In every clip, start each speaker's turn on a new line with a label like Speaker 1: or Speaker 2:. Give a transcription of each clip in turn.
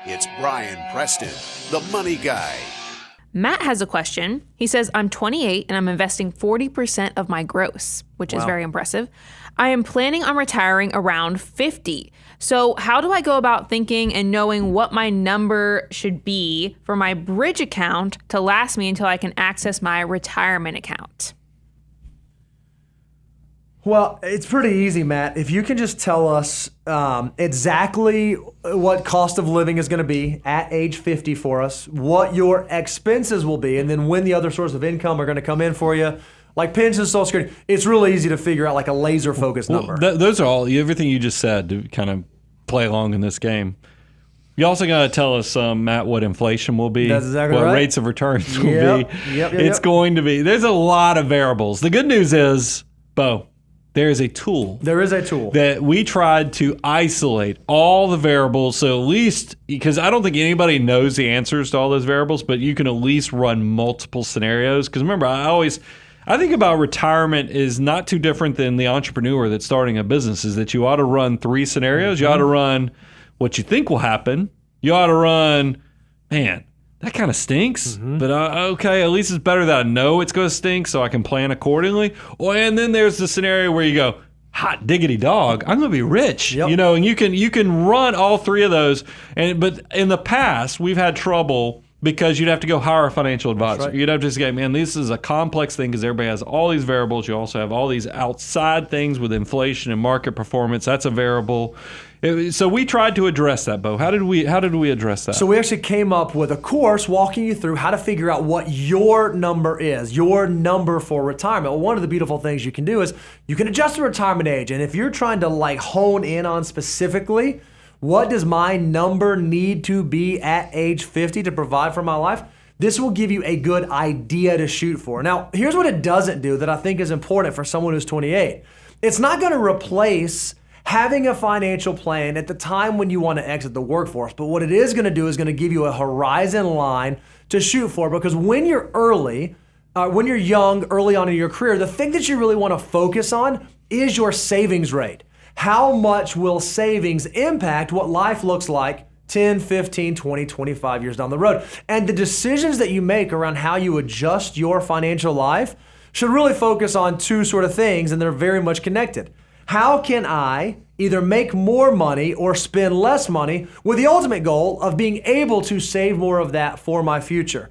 Speaker 1: It's Brian Preston, the money guy.
Speaker 2: Matt has a question. He says, I'm 28 and I'm investing 40% of my gross, which is very impressive. I am planning on retiring around 50. So how do I go about thinking and knowing what my number should be for my bridge account to last me until I can access my retirement account?
Speaker 3: Well, it's pretty easy, Matt. If you can just tell us exactly what cost of living is going to be at age 50 for us, what your expenses will be, and then when the other source of income are going to come in for you, like pensions, Social Security, it's really easy to figure out like a laser-focused number.
Speaker 4: Those are all, everything you just said to kind of play along in this game. You also got to tell us, Matt, what inflation will be,
Speaker 3: That's exactly
Speaker 4: what
Speaker 3: right.
Speaker 4: rates of returns will be.
Speaker 3: It's
Speaker 4: going to be, there's a lot of variables. The good news is, Bo, there is a tool.
Speaker 3: There is a tool.
Speaker 4: That we tried to isolate all the variables. So at least, because I don't think anybody knows the answers to all those variables, but you can at least run multiple scenarios. Because remember, I think about retirement is not too different than the entrepreneur that's starting a business, is that you ought to run 3 scenarios.
Speaker 3: Mm-hmm.
Speaker 4: You ought to run what you think will happen. You ought to run, man, that kind of stinks, but okay, at least it's better that I know it's going to stink so I can plan accordingly. And then there's the scenario where you go, hot diggity dog, I'm going to be rich, and you can run all 3 of those. But in the past, we've had trouble because you'd have to go hire a financial advisor.
Speaker 3: Right.
Speaker 4: You'd have to just go, man, this is a complex thing because everybody has all these variables. You also have all these outside things with inflation and market performance. That's a variable. So we tried to address that, Bo. How did we address that?
Speaker 3: So we actually came up with a course walking you through how to figure out what your number is, your number for retirement. Well, one of the beautiful things you can do is you can adjust the retirement age. And if you're trying to hone in on specifically, what does my number need to be at age 50 to provide for my life? This will give you a good idea to shoot for. Now, here's what it doesn't do that I think is important for someone who's 28. It's not going to replace having a financial plan at the time when you want to exit the workforce. But what it is going to do is going to give you a horizon line to shoot for, because when you're when you're young, early on in your career, the thing that you really want to focus on is your savings rate. How much will savings impact what life looks like 10, 15, 20, 25 years down the road? And the decisions that you make around how you adjust your financial life should really focus on 2 sort of things, and they're very much connected. How can I either make more money or spend less money with the ultimate goal of being able to save more of that for my future?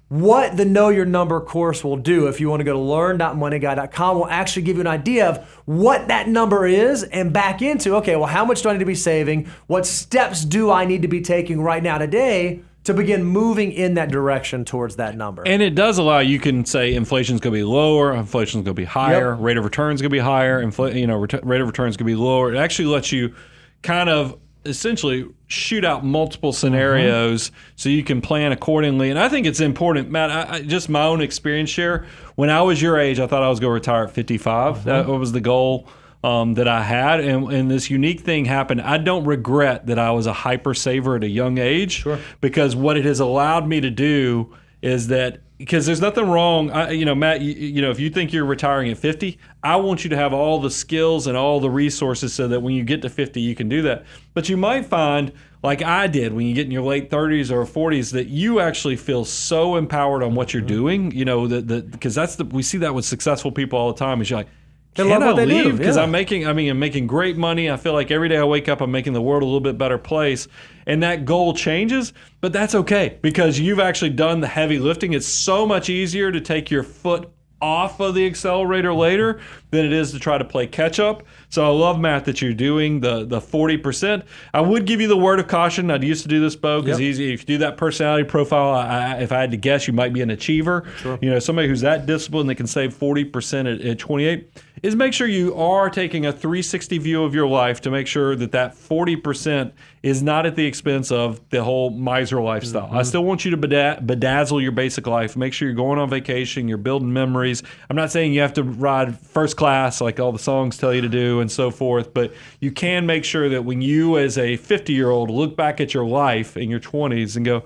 Speaker 3: What the Know Your Number course will do, if you want to go to learn.moneyguy.com, will actually give you an idea of what that number is and back into, okay, well, how much do I need to be saving? What steps do I need to be taking right now today to begin moving in that direction towards that number?
Speaker 4: And it does allow, you can say inflation's going to be lower, inflation's going to be higher, rate of return's going to be higher, rate of return's going to be lower. It actually lets you kind of essentially shoot out multiple scenarios so you can plan accordingly. And I think it's important, Matt, I just my own experience share. When I was your age, I thought I was going to retire at 55. That was the goal that I had. And this unique thing happened. I don't regret that I was a hyper saver at a young age, because what it has allowed me to do is that, because there's nothing wrong, Matt, if you think you're retiring at 50, I want you to have all the skills and all the resources so that when you get to 50, you can do that. But you might find, like I did when you get in your late 30s or 40s, that you actually feel so empowered on what you're doing, because we see that with successful people all the time. Is you're like, can I leave? Because I'm making great money. I feel like every day I wake up, I'm making the world a little bit better place. And that goal changes, but that's okay, because you've actually done the heavy lifting. It's so much easier to take your foot off of the accelerator later than it is to try to play catch up. So I love, Matt, that you're doing the 40%. I would give you the word of caution. I used to do this, Bo, because if you do that personality profile, if I had to guess, you might be an achiever. Somebody who's that disciplined that can save 40% at 28, is make sure you are taking a 360 view of your life to make sure that 40% is not at the expense of the whole miser lifestyle. I still want you to bedazzle your basic life. Make sure you're going on vacation, you're building memories. I'm not saying you have to ride first class like all the songs tell you to do and so forth, but you can make sure that when you as a 50-year-old look back at your life in your 20s and go,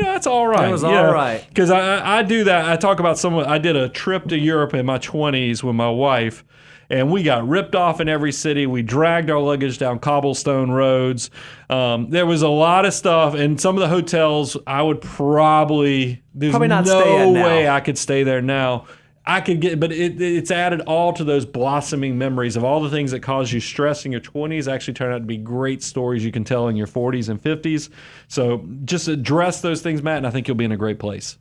Speaker 4: that's all right.
Speaker 3: It was all right.
Speaker 4: Because I do that. I talk about I did a trip to Europe in my 20s with my wife, and we got ripped off in every city. We dragged our luggage down cobblestone roads. There was a lot of stuff, and some of the hotels I would there's
Speaker 3: not stay at
Speaker 4: no
Speaker 3: now.
Speaker 4: way I could stay there now. I could get, but it's added all to those blossoming memories of all the things that caused you stress in your 20s actually turn out to be great stories you can tell in your 40s and 50s. So just address those things, Matt, and I think you'll be in a great place.